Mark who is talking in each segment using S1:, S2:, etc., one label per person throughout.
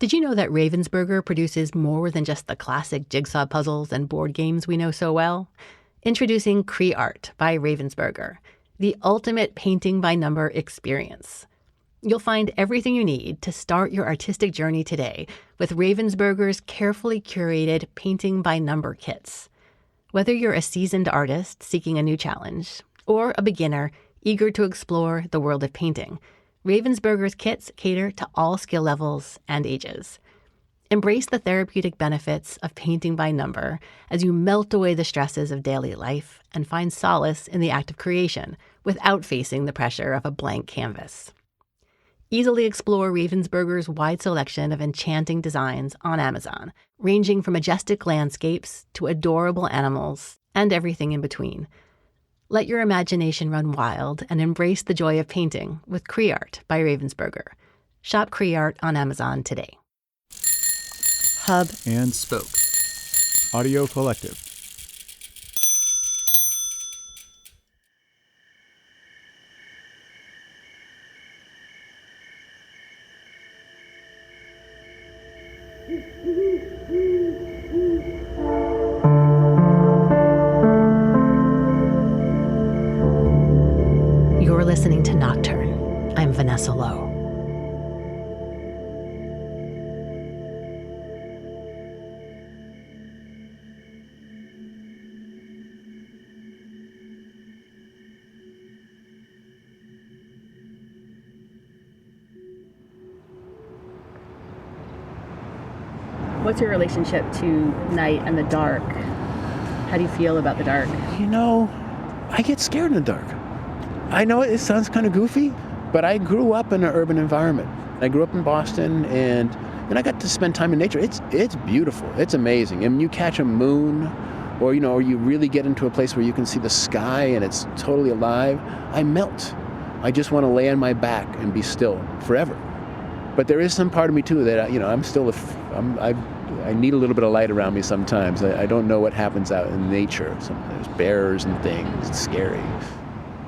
S1: Did you know that Ravensburger produces more than just the classic jigsaw puzzles and board games we know so well? Introducing Cree Art by Ravensburger, the ultimate painting by number experience. You'll find everything you need to start your artistic journey today with Ravensburger's carefully curated painting by number kits. Whether you're a seasoned artist seeking a new challenge or a beginner eager to explore the world of painting, Ravensburger's kits cater to all skill levels and ages. Embrace the therapeutic benefits of painting by number as you melt away the stresses of daily life and find solace in the act of creation without facing the pressure of a blank canvas. Easily explore Ravensburger's wide selection of enchanting designs on Amazon, ranging from majestic landscapes to adorable animals and everything in between. Let your imagination run wild and embrace the joy of painting with Cree Art by Ravensburger. Shop Cree Art on Amazon today.
S2: Hub and Spoke Audio Collective.
S1: You're listening to Nocturne. I'm Vanessa Lowe. What's your relationship to night and the dark? How do you feel about the dark?
S3: You know, I get scared in the dark. I know it sounds kind of goofy, but I grew up in an urban environment. I grew up in Boston, and I got to spend time in nature. It's beautiful. It's amazing. And you catch a moon, or you really get into a place where you can see the sky and it's totally alive. I melt. I just want to lay on my back and be still forever. But there is some part of me too that I need a little bit of light around me sometimes. I don't know what happens out in nature. There's bears and things. It's scary.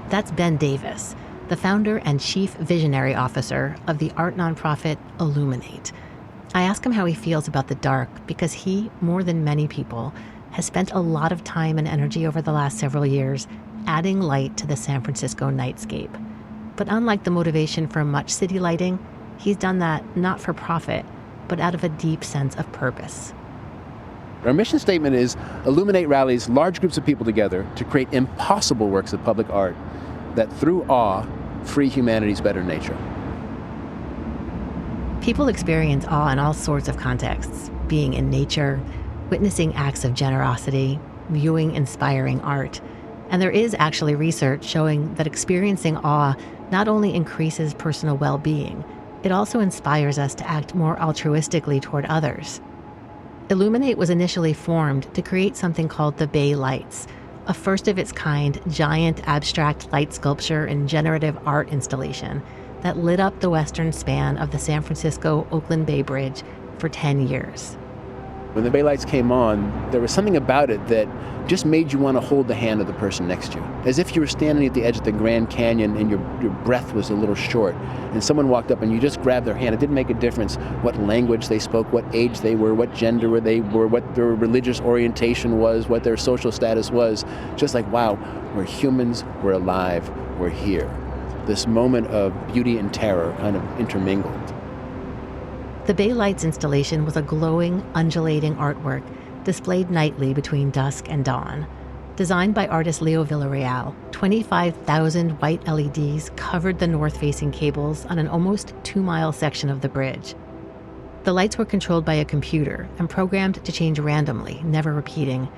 S1: That's Ben Davis, the founder and chief visionary officer of the art nonprofit Illuminate. I ask him how he feels about the dark because he, more than many people, has spent a lot of time and energy over the last several years adding light to the San Francisco nightscape. But unlike the motivation for much city lighting, he's done that not for profit, but out of a deep sense of purpose.
S3: Our mission statement is Illuminate rallies large groups of people together to create impossible works of public art that through awe free humanity's better nature.
S1: People experience awe in all sorts of contexts, being in nature, witnessing acts of generosity, viewing inspiring art. And there is actually research showing that experiencing awe not only increases personal well-being, it also inspires us to act more altruistically toward others. Illuminate was initially formed to create something called the Bay Lights, a first-of-its-kind giant abstract light sculpture and generative art installation that lit up the western span of the San Francisco-Oakland Bay Bridge for 10 years.
S3: When the Bay Lights came on, there was something about it that just made you want to hold the hand of the person next to you. As if you were standing at the edge of the Grand Canyon and your breath was a little short, and someone walked up and you just grabbed their hand. It didn't make a difference what language they spoke, what age they were, what gender they were, what their religious orientation was, what their social status was. Just like, wow, we're humans, we're alive, we're here. This moment of beauty and terror kind of intermingled.
S1: The Bay Lights installation was a glowing, undulating artwork displayed nightly between dusk and dawn. Designed by artist Leo Villarreal, 25,000 white LEDs covered the north-facing cables on an almost 2-mile section of the bridge. The lights were controlled by a computer and programmed to change randomly, never repeating.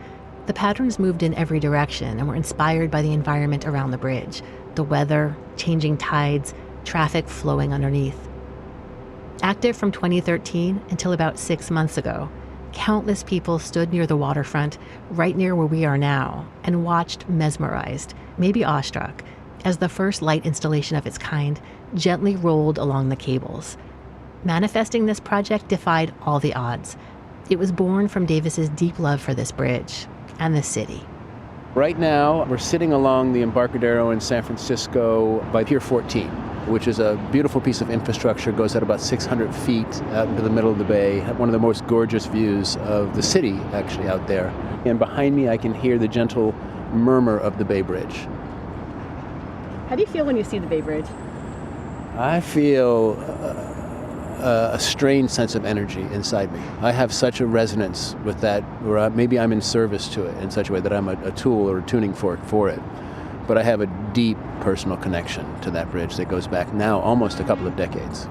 S1: The patterns moved in every direction and were inspired by the environment around the bridge, the weather, changing tides, traffic flowing underneath. Active from 2013 until about 6 months ago, countless people stood near the waterfront, right near where we are now, and watched mesmerized, maybe awestruck, as the first light installation of its kind gently rolled along the cables. Manifesting this project defied all the odds. It was born from Davis's deep love for this bridge and the city.
S3: Right now, we're sitting along the Embarcadero in San Francisco by Pier 14. which is a beautiful piece of infrastructure, goes at about 600 feet out into the middle of the bay. One of the most gorgeous views of the city, actually, out there. And behind me, I can hear the gentle murmur of the Bay Bridge.
S1: How do you feel when you see the Bay Bridge?
S3: I feel a strange sense of energy inside me. I have such a resonance with that, or maybe I'm in service to it in such a way that I'm a tool or a tuning fork for it. But I have a deep personal connection to that bridge that goes back now almost a couple of decades.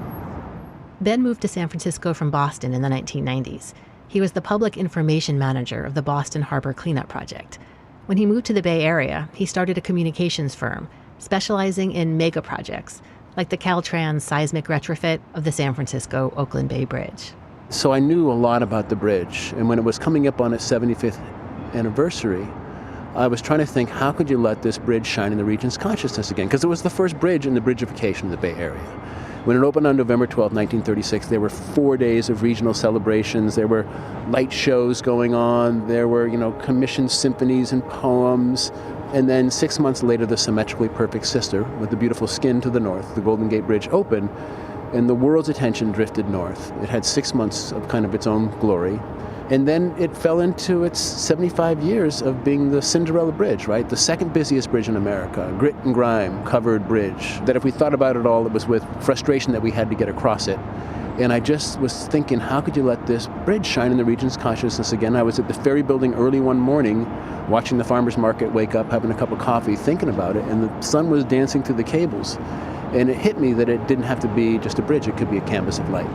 S1: Ben moved to San Francisco from Boston in the 1990s. He was the public information manager of the Boston Harbor Cleanup Project. When he moved to the Bay Area, he started a communications firm specializing in mega projects, like the Caltrans seismic retrofit of the San Francisco-Oakland Bay Bridge.
S3: So I knew a lot about the bridge, and when it was coming up on its 75th anniversary, I was trying to think, how could you let this bridge shine in the region's consciousness again? Because it was the first bridge in the bridgification of the Bay Area. When it opened on November 12, 1936, there were 4 days of regional celebrations. There were light shows going on. There were, commissioned symphonies and poems. And then 6 months later, the symmetrically perfect sister, with the beautiful skin to the north, the Golden Gate Bridge, opened, and the world's attention drifted north. It had 6 months of kind of its own glory. And then it fell into its 75 years of being the Cinderella Bridge, right? The second busiest bridge in America, grit and grime covered bridge. That if we thought about it all, it was with frustration that we had to get across it. And I just was thinking, how could you let this bridge shine in the region's consciousness again? I was at the ferry building early one morning, watching the farmers market wake up, having a cup of coffee, thinking about it, and the sun was dancing through the cables. And it hit me that it didn't have to be just a bridge, it could be a canvas of light.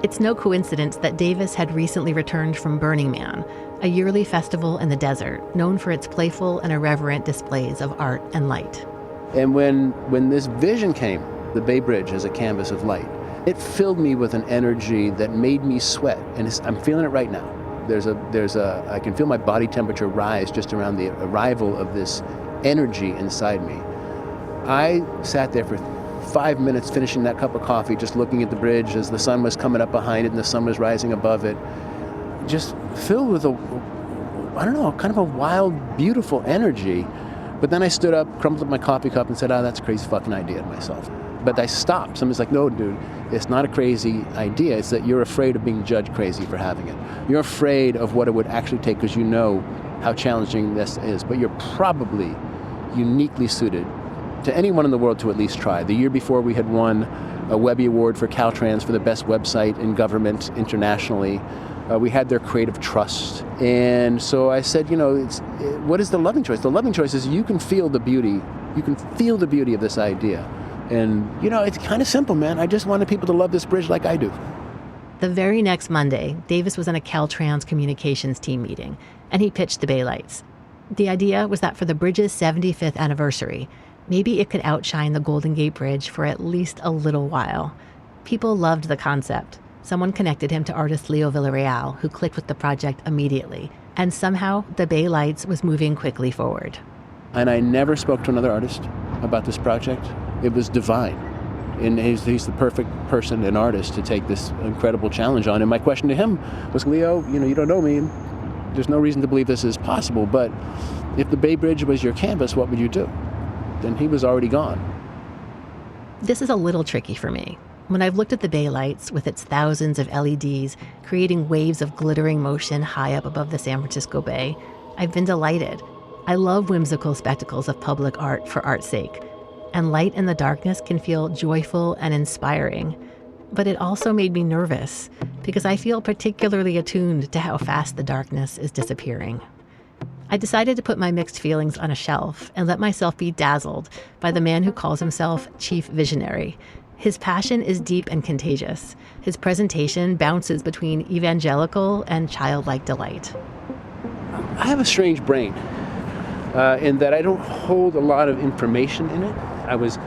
S1: It's no coincidence that Davis had recently returned from Burning Man, a yearly festival in the desert known for its playful and irreverent displays of art and light.
S3: And when this vision came, the Bay Bridge as a canvas of light, it filled me with an energy that made me sweat, and I'm feeling it right now. I can feel my body temperature rise just around the arrival of this energy inside me. I sat there for 5 minutes finishing that cup of coffee, just looking at the bridge as the sun was coming up behind it and the sun was rising above it, just filled with kind of a wild, beautiful energy. But then I stood up, crumpled up my coffee cup and said, that's a crazy fucking idea to myself. But I stopped. Somebody's like, no, dude, it's not a crazy idea. It's that you're afraid of being judged crazy for having it. You're afraid of what it would actually take because you know how challenging this is. But you're probably uniquely suited to anyone in the world to at least try. The year before, we had won a Webby Award for Caltrans for the best website in government internationally. We had their creative trust. And so I said, what is the loving choice? The loving choice is you can feel the beauty. You can feel the beauty of this idea. And, it's kind of simple, man. I just wanted people to love this bridge like I do.
S1: The very next Monday, Davis was in a Caltrans communications team meeting, and he pitched the Bay Lights. The idea was that for the bridge's 75th anniversary, maybe it could outshine the Golden Gate Bridge for at least a little while. People loved the concept. Someone connected him to artist Leo Villarreal, who clicked with the project immediately. And somehow, the Bay Lights was moving quickly forward.
S3: And I never spoke to another artist about this project. It was divine. And he's the perfect person and artist to take this incredible challenge on. And my question to him was, Leo, you don't know me. There's no reason to believe this is possible. But if the Bay Bridge was your canvas, what would you do? Then he was already gone.
S1: This is a little tricky for me. When I've looked at the Bay Lights with its thousands of LEDs creating waves of glittering motion high up above the San Francisco Bay, I've been delighted. I love whimsical spectacles of public art for art's sake. And light in the darkness can feel joyful and inspiring. But it also made me nervous because I feel particularly attuned to how fast the darkness is disappearing. I decided to put my mixed feelings on a shelf and let myself be dazzled by the man who calls himself Chief Visionary. His passion is deep and contagious. His presentation bounces between evangelical and childlike delight.
S3: I have a strange brain in that I don't hold a lot of information in it. I was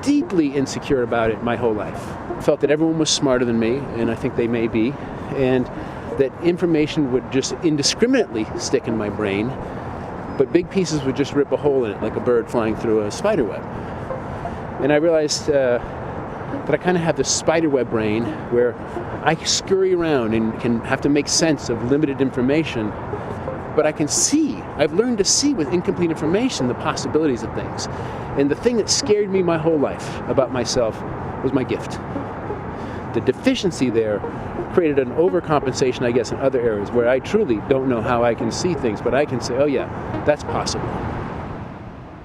S3: deeply insecure about it my whole life. I felt that everyone was smarter than me, and I think they may be, and that information would just indiscriminately stick in my brain, but big pieces would just rip a hole in it like a bird flying through a spider web. And I realized that I kind of have this spider web brain where I scurry around and can have to make sense of limited information. but I can see. I've learned to see with incomplete information the possibilities of things. And the thing that scared me my whole life about myself was my gift. The deficiency there created an overcompensation, I guess, in other areas where I truly don't know how I can see things, but I can say, oh yeah, that's possible.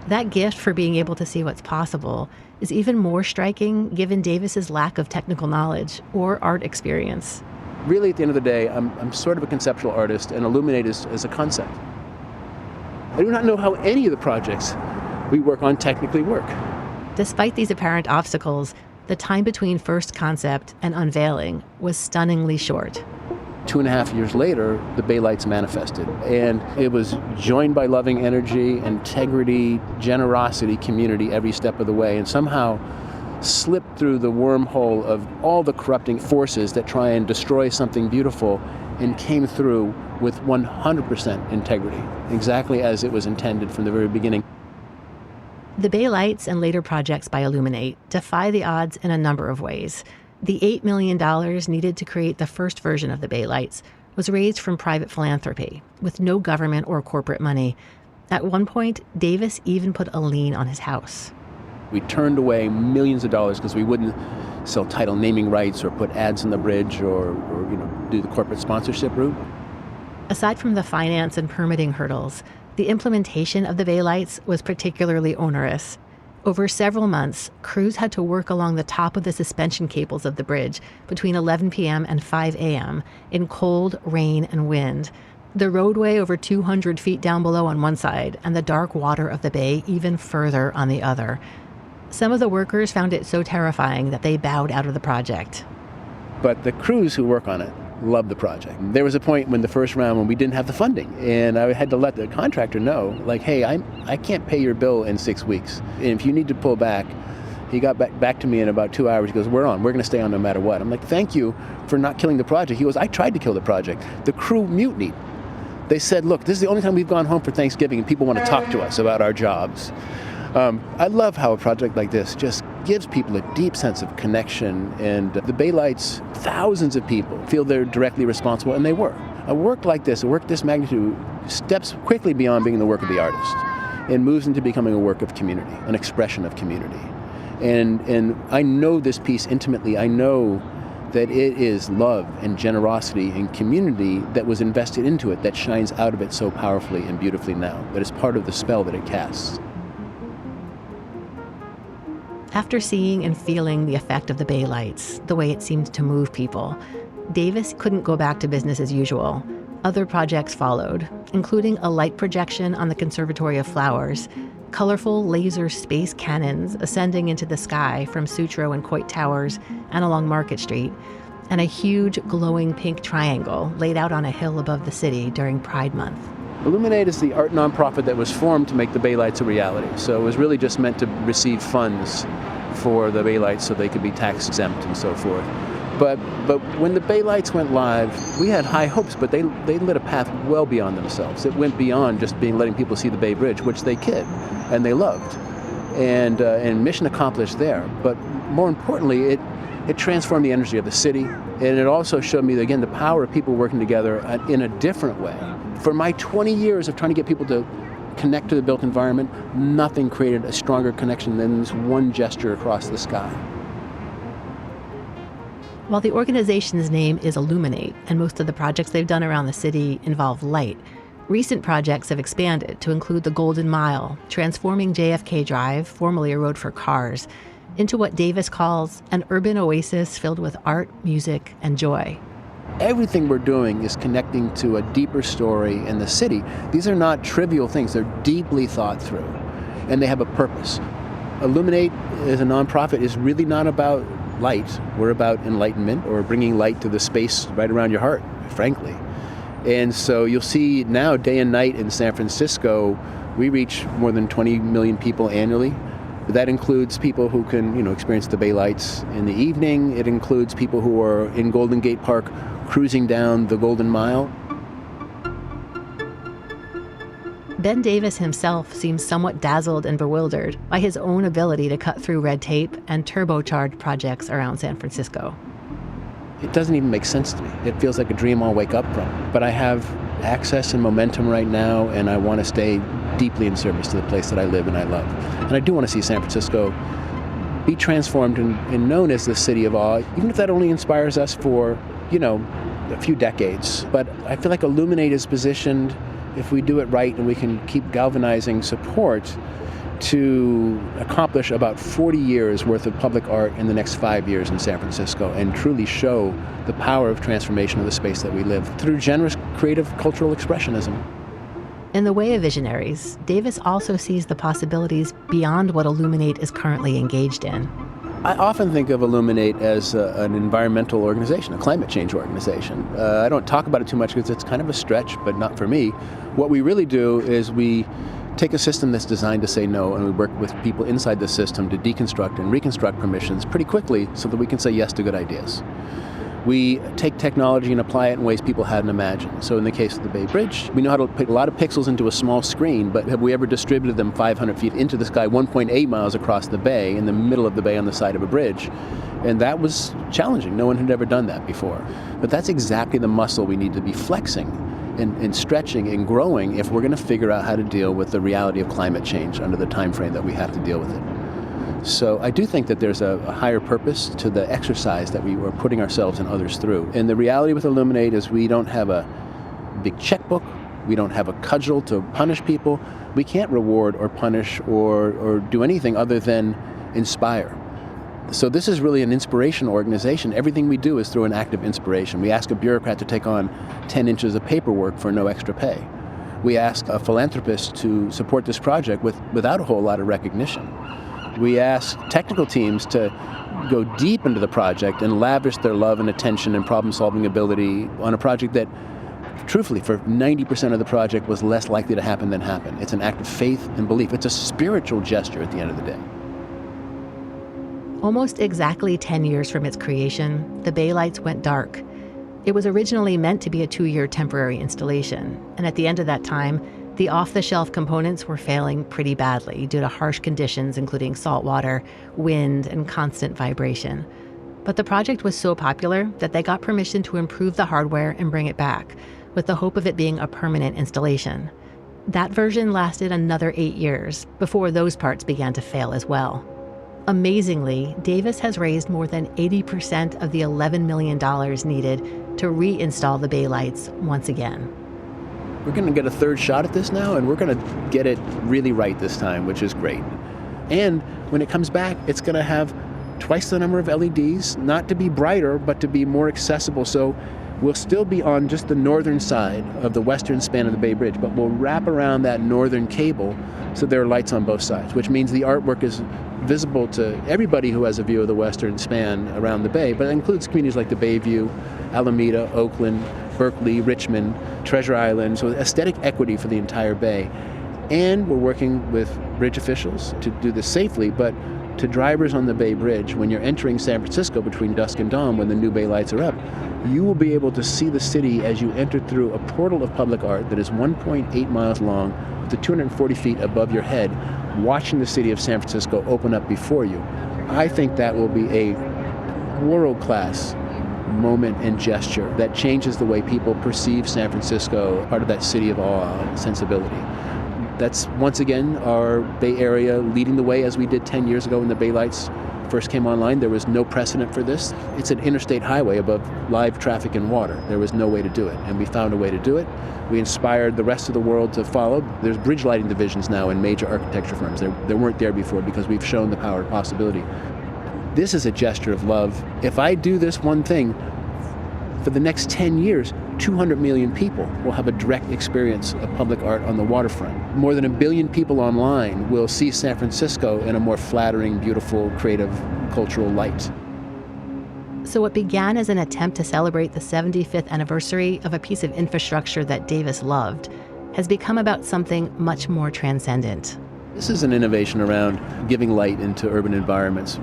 S1: That gift for being able to see what's possible is even more striking given Davis's lack of technical knowledge or art experience.
S3: Really, at the end of the day, I'm sort of a conceptual artist, and Illuminate is a concept. I do not know how any of the projects we work on technically work.
S1: Despite these apparent obstacles, the time between first concept and unveiling was stunningly short.
S3: 2.5 years later, the Bay Lights manifested, and it was joined by loving energy, integrity, generosity, community every step of the way, and somehow slipped through the wormhole of all the corrupting forces that try and destroy something beautiful and came through with 100% integrity, exactly as it was intended from the very beginning.
S1: The Bay Lights and later projects by Illuminate defy the odds in a number of ways. The $8 million needed to create the first version of the Bay Lights was raised from private philanthropy, with no government or corporate money. At one point, Davis even put a lien on his house.
S3: We turned away millions of dollars because we wouldn't sell title naming rights or put ads on the bridge or do the corporate sponsorship route.
S1: Aside from the finance and permitting hurdles, the implementation of the Bay Lights was particularly onerous. Over several months, crews had to work along the top of the suspension cables of the bridge between 11 p.m. and 5 a.m. in cold, rain, and wind. The roadway over 200 feet down below on one side and the dark water of the bay even further on the other. Some of the workers found it so terrifying that they bowed out of the project.
S3: But the crews who work on it love the project. There was a point when the first round when we didn't have the funding, and I had to let the contractor know, like, hey, I can't pay your bill in 6 weeks. And if you need to pull back, he got back to me in about 2 hours. He goes, we're going to stay on no matter what. I'm like, thank you for not killing the project. He goes, I tried to kill the project. The crew mutinied. They said, look, this is the only time we've gone home for Thanksgiving and people want to talk to us about our jobs. I love how a project like this just gives people a deep sense of connection, and the Bay Lights, thousands of people feel they're directly responsible, and they were. A work like this, a work this magnitude, steps quickly beyond being the work of the artist and moves into becoming a work of community, an expression of community. And I know this piece intimately. I know that it is love and generosity and community that was invested into it that shines out of it so powerfully and beautifully now, that is part of the spell that it casts.
S1: After seeing and feeling the effect of the Bay Lights, the way it seemed to move people, Davis couldn't go back to business as usual. Other projects followed, including a light projection on the Conservatory of Flowers, colorful laser space cannons ascending into the sky from Sutro and Coit Towers and along Market Street, and a huge glowing pink triangle laid out on a hill above the city during Pride Month.
S3: Illuminate is the art nonprofit that was formed to make the Bay Lights a reality. So it was really just meant to receive funds for the Bay Lights so they could be tax exempt and so forth. But when the Bay Lights went live, we had high hopes, but they lit a path well beyond themselves. It went beyond just letting people see the Bay Bridge, which they could and they loved. And mission accomplished there. But more importantly, it transformed the energy of the city, and it also showed me, again, the power of people working together in a different way. For my 20 years of trying to get people to connect to the built environment, nothing created a stronger connection than this one gesture across the sky.
S1: While the organization's name is Illuminate, and most of the projects they've done around the city involve light, recent projects have expanded to include the Golden Mile, transforming JFK Drive, formerly a road for cars, into what Davis calls an urban oasis filled with art, music, and joy.
S3: Everything we're doing is connecting to a deeper story in the city. These are not trivial things. They're deeply thought through, and they have a purpose. Illuminate as a nonprofit is really not about light. We're about enlightenment, or bringing light to the space right around your heart, frankly. And so you'll see now, day and night in San Francisco, we reach more than 20 million people annually. That includes people who can, experience the Bay Lights in the evening. It includes people who are in Golden Gate Park cruising down the Golden Mile.
S1: Ben Davis himself seems somewhat dazzled and bewildered by his own ability to cut through red tape and turbocharge projects around San Francisco.
S3: It doesn't even make sense to me. It feels like a dream I'll wake up from. But I have access and momentum right now, and I want to stay deeply in service to the place that I live and I love. And I do want to see San Francisco be transformed and known as the city of awe, even if that only inspires us for, a few decades. But I feel like Illuminate is positioned, if we do it right and we can keep galvanizing support, to accomplish about 40 years worth of public art in the next 5 years in San Francisco and truly show the power of transformation of the space that we live through generous creative cultural expressionism.
S1: In the way of visionaries, Davis also sees the possibilities beyond what Illuminate is currently engaged in.
S3: I often think of Illuminate as an environmental organization, a climate change organization. I don't talk about it too much because it's kind of a stretch, but not for me. What we really do is we take a system that's designed to say no, and we work with people inside the system to deconstruct and reconstruct permissions pretty quickly so that we can say yes to good ideas. We take technology and apply it in ways people hadn't imagined. So in the case of the Bay Bridge, we know how to put a lot of pixels into a small screen, but have we ever distributed them 500 feet into the sky, 1.8 miles across the bay, in the middle of the bay on the side of a bridge? And that was challenging. No one had ever done that before. But that's exactly the muscle we need to be flexing and stretching and growing if we're going to figure out how to deal with the reality of climate change under the time frame that we have to deal with it. So I do think that there's a higher purpose to the exercise that we were putting ourselves and others through. And the reality with Illuminate is we don't have a big checkbook. We don't have a cudgel to punish people. We can't reward or punish or do anything other than inspire. So this is really an inspiration organization. Everything we do is through an act of inspiration. We ask a bureaucrat to take on 10 inches of paperwork for no extra pay. We ask a philanthropist to support this project without a whole lot of recognition. We ask technical teams to go deep into the project and lavish their love and attention and problem-solving ability on a project that, truthfully, for 90% of the project was less likely to happen than happen. It's an act of faith and belief. It's a spiritual gesture at the end of the day.
S1: Almost exactly 10 years from its creation, the Bay Lights went dark. It was originally meant to be a 2-year temporary installation, and at the end of that time, the off-the-shelf components were failing pretty badly due to harsh conditions including salt water, wind, and constant vibration. But the project was so popular that they got permission to improve the hardware and bring it back, with the hope of it being a permanent installation. That version lasted another 8 years before those parts began to fail as well. Amazingly, Davis has raised more than 80% of the $11 million needed to reinstall the Bay Lights once again.
S3: We're going to get a third shot at this now, and we're going to get it really right this time, which is great. And when it comes back, it's going to have twice the number of LEDs, not to be brighter, but to be more accessible. So we'll still be on just the northern side of the western span of the Bay Bridge, but we'll wrap around that northern cable so there are lights on both sides, which means the artwork is visible to everybody who has a view of the western span around the bay, but it includes communities like the Bayview, Alameda, Oakland, Berkeley, Richmond, Treasure Island, so aesthetic equity for the entire bay. And we're working with bridge officials to do this safely, but to drivers on the Bay Bridge, when you're entering San Francisco between dusk and dawn when the new Bay Lights are up, you will be able to see the city as you enter through a portal of public art that is 1.8 miles long to 240 feet above your head, watching the city of San Francisco open up before you. I think that will be a world-class moment and gesture that changes the way people perceive San Francisco, part of that city of awe sensibility. That's, once again, our Bay Area leading the way as we did 10 years ago when the Bay Lights first came online. There was no precedent for this. It's an interstate highway above live traffic and water. There was no way to do it, and we found a way to do it. We inspired the rest of the world to follow. There's bridge lighting divisions now in major architecture firms. There weren't there before because we've shown the power of possibility. This is a gesture of love. If I do this one thing, for the next 10 years, 200 million people will have a direct experience of public art on the waterfront. More than 1 billion people online will see San Francisco in a more flattering, beautiful, creative, cultural light.
S1: So what began as an attempt to celebrate the 75th anniversary of a piece of infrastructure that Davis loved has become about something much more transcendent.
S3: This is an innovation around giving light into urban environments,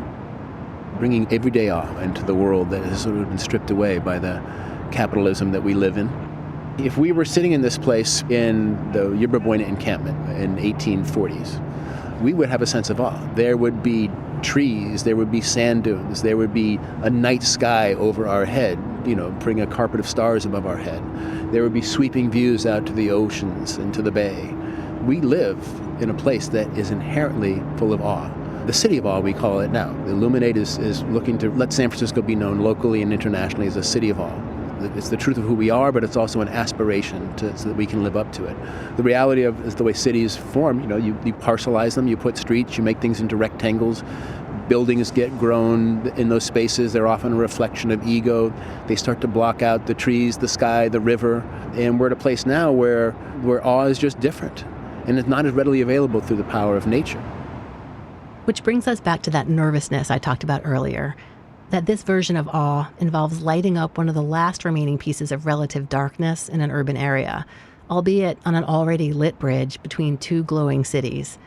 S3: bringing everyday awe into the world that has sort of been stripped away by the capitalism that we live in. If we were sitting in this place in the Yerba Buena encampment in 1840s, we would have a sense of awe. There would be trees, there would be sand dunes, there would be a night sky over our head. bring a carpet of stars above our head. There would be sweeping views out to the oceans and to the bay. We live in a place that is inherently full of awe. The city of awe, we call it now. Illuminate is looking to let San Francisco be known locally and internationally as a city of awe. It's the truth of who we are, but it's also an aspiration so that we can live up to it. The reality is the way cities form. You parcelize them, you put streets, you make things into rectangles. Buildings get grown in those spaces. They're often a reflection of ego. They start to block out the trees, the sky, the river. And we're at a place now where awe is just different. And it's not as readily available through the power of nature.
S1: Which brings us back to that nervousness I talked about earlier, that this version of awe involves lighting up one of the last remaining pieces of relative darkness in an urban area, albeit on an already lit bridge between two glowing cities.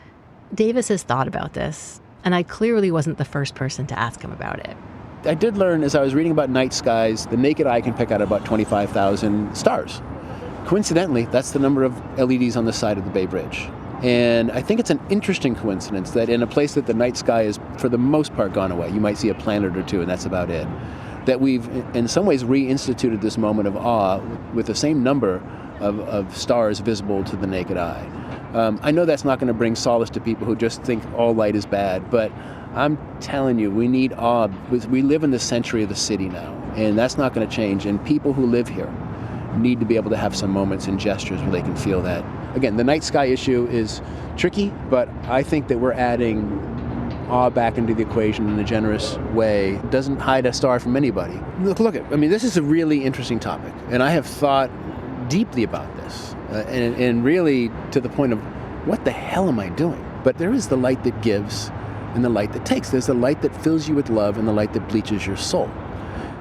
S1: Davis has thought about this, and I clearly wasn't the first person to ask him about it.
S3: I did learn as I was reading about night skies, the naked eye can pick out about 25,000 stars. Coincidentally, that's the number of LEDs on the side of the Bay Bridge. And I think it's an interesting coincidence that in a place that the night sky is, for the most part, gone away, you might see a planet or two, and that's about it, that we've, in some ways, reinstituted this moment of awe with the same number of stars visible to the naked eye. I know that's not going to bring solace to people who just think all light is bad, but I'm telling you, we need awe. We live in the century of the city now, and that's not going to change. And people who live here need to be able to have some moments and gestures where they can feel that. Again, the night sky issue is tricky, but I think that we're adding awe back into the equation in a generous way. It doesn't hide a star from anybody. This is a really interesting topic, and I have thought deeply about this, and really to the point of, what the hell am I doing? But there is the light that gives and the light that takes. There's the light that fills you with love and the light that bleaches your soul.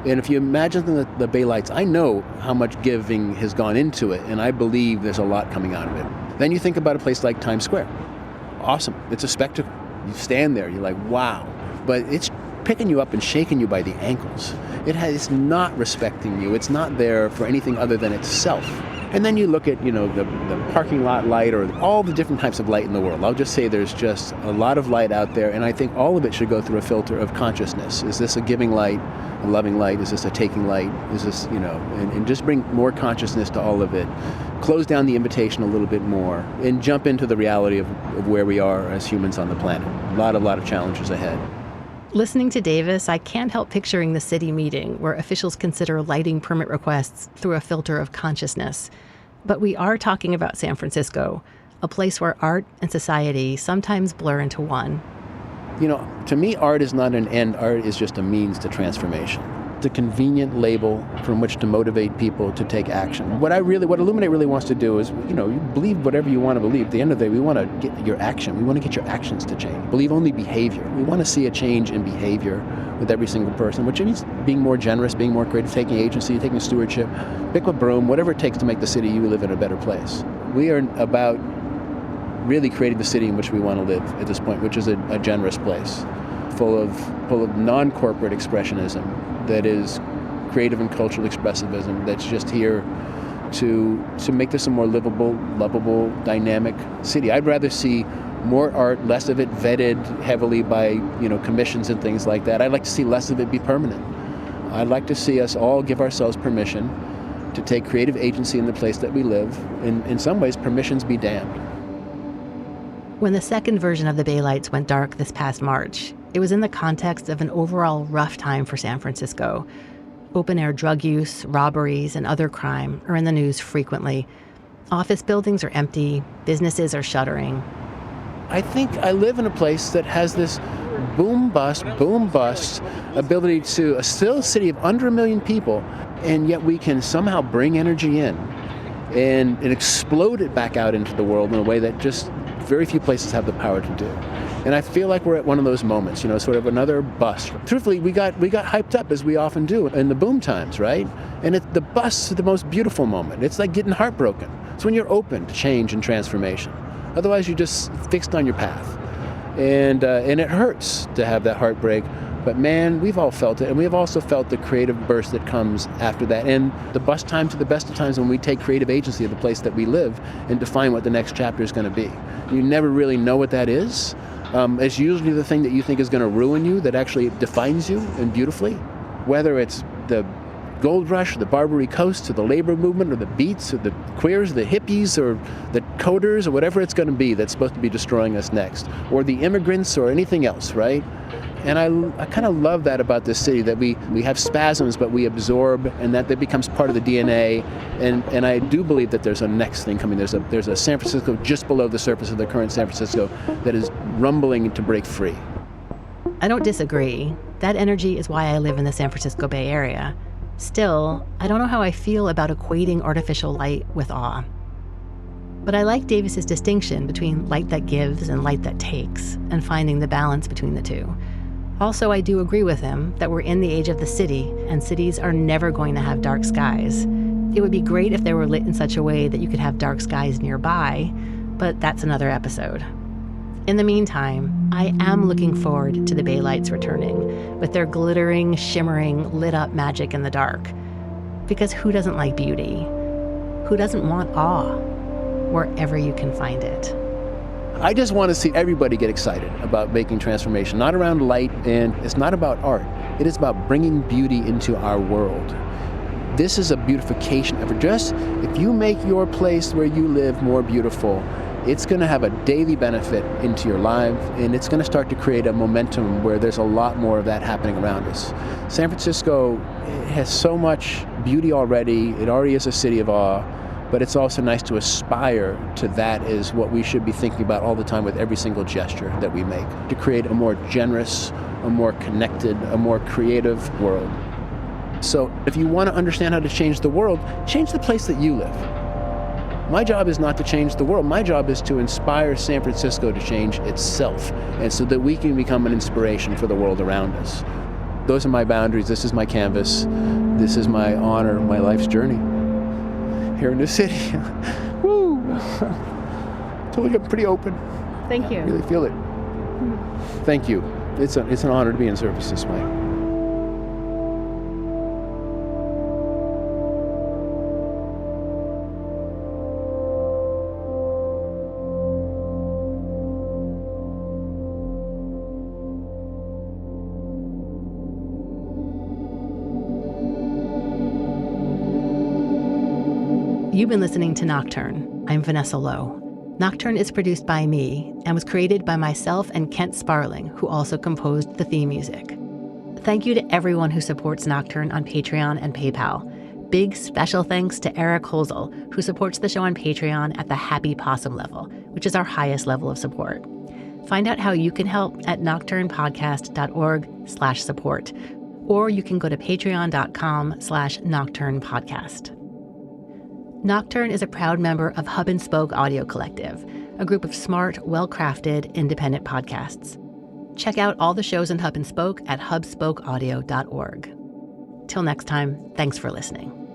S3: And if you imagine the Bay Lights, I know how much giving has gone into it, and I believe there's a lot coming out of it. Then you think about a place like Times Square. Awesome. It's a spectacle. You stand there, you're like, wow. But it's picking you up and shaking you by the ankles. It's not respecting you. It's not there for anything other than itself. And then you look at, the parking lot light or all the different types of light in the world. I'll just say there's just a lot of light out there, and I think all of it should go through a filter of consciousness. Is this a giving light, a loving light? Is this a taking light? Is this, and just bring more consciousness to all of it. Close down the invitation a little bit more and jump into the reality of where we are as humans on the planet. A lot of challenges ahead.
S1: Listening to Davis, I can't help picturing the city meeting where officials consider lighting permit requests through a filter of consciousness. But we are talking about San Francisco, a place where art and society sometimes blur into one.
S3: To me, art is not an end. Art is just a means to transformation. It's a convenient label from which to motivate people to take action. What Illuminate really wants to do is, you believe whatever you want to believe. At the end of the day, we want to get your action. We want to get your actions to change. Believe only behavior. We want to see a change in behavior with every single person, which means being more generous, being more creative, taking agency, taking stewardship, pick a broom, whatever it takes to make the city you live in a better place. We are about really creating the city in which we want to live at this point, which is a generous place, full of non-corporate expressionism that is creative and cultural expressivism that's just here to make this a more livable, lovable, dynamic city. I'd rather see more art, less of it vetted heavily by commissions and things like that. I'd like to see less of it be permanent. I'd like to see us all give ourselves permission to take creative agency in the place that we live. In some ways, permissions be damned.
S1: When the second version of the Bay Lights went dark this past March, it was in the context of an overall rough time for San Francisco. Open-air drug use, robberies, and other crime are in the news frequently. Office buildings are empty, businesses are shuttering.
S3: I think I live in a place that has this boom-bust ability to still a city of under 1 million people, and yet we can somehow bring energy in and explode it back out into the world in a way that just very few places have the power to do. And I feel like we're at one of those moments, sort of another bust. Truthfully, we got hyped up, as we often do in the boom times, right? And the bust is the most beautiful moment. It's like getting heartbroken. It's when you're open to change and transformation. Otherwise, you're just fixed on your path. And it hurts to have that heartbreak. But man, we've all felt it. And we've also felt the creative burst that comes after that. And the bust times are the best of times when we take creative agency of the place that we live and define what the next chapter is going to be. You never really know what that is. It's usually the thing that you think is going to ruin you that actually defines you and beautifully. Whether it's the gold rush, or the Barbary Coast, or the labor movement, or the Beats, or the queers, the hippies, or the coders, or whatever it's going to be that's supposed to be destroying us next, or the immigrants, or anything else, right? And I kind of love that about this city, that we have spasms, but we absorb, and that becomes part of the DNA. And I do believe that there's a next thing coming. There's a San Francisco just below the surface of the current San Francisco that is rumbling to break free.
S1: I don't disagree. That energy is why I live in the San Francisco Bay Area. Still, I don't know how I feel about equating artificial light with awe. But I like Davis's distinction between light that gives and light that takes, and finding the balance between the two. Also, I do agree with him that we're in the age of the city, and cities are never going to have dark skies. It would be great if they were lit in such a way that you could have dark skies nearby, but that's another episode. In the meantime, I am looking forward to the Bay Lights returning, with their glittering, shimmering, lit-up magic in the dark. Because who doesn't like beauty? Who doesn't want awe? Wherever you can find it.
S3: I just want to see everybody get excited about making transformation, not around light, and it's not about art. It is about bringing beauty into our world. This is a beautification effort. Just if you make your place where you live more beautiful, it's going to have a daily benefit into your life, and it's going to start to create a momentum where there's a lot more of that happening around us. San Francisco has so much beauty already. It already is a city of awe, but it's also nice to aspire to that is what we should be thinking about all the time with every single gesture that we make, to create a more generous, a more connected, a more creative world. So if you want to understand how to change the world, change the place that you live. My job is not to change the world. My job is to inspire San Francisco to change itself, and so that we can become an inspiration for the world around us. Those are my boundaries. This is my canvas. This is my honor, my life's journey here in this city. Woo! Totally got pretty open.
S1: Thank you.
S3: I really feel it. Thank you. It's an honor to be in service this way.
S1: You've been listening to Nocturne. I'm Vanessa Lowe. Nocturne is produced by me and was created by myself and Kent Sparling, who also composed the theme music. Thank you to everyone who supports Nocturne on Patreon and PayPal. Big special thanks to Eric Holzel, who supports the show on Patreon at the Happy Possum level, which is our highest level of support. Find out how you can help at nocturnepodcast.org/support, or you can go to patreon.com/nocturnepodcast. Nocturne is a proud member of Hub and Spoke Audio Collective, a group of smart, well-crafted, independent podcasts. Check out all the shows in Hub and Spoke at hubspokeaudio.org. Till next time, thanks for listening.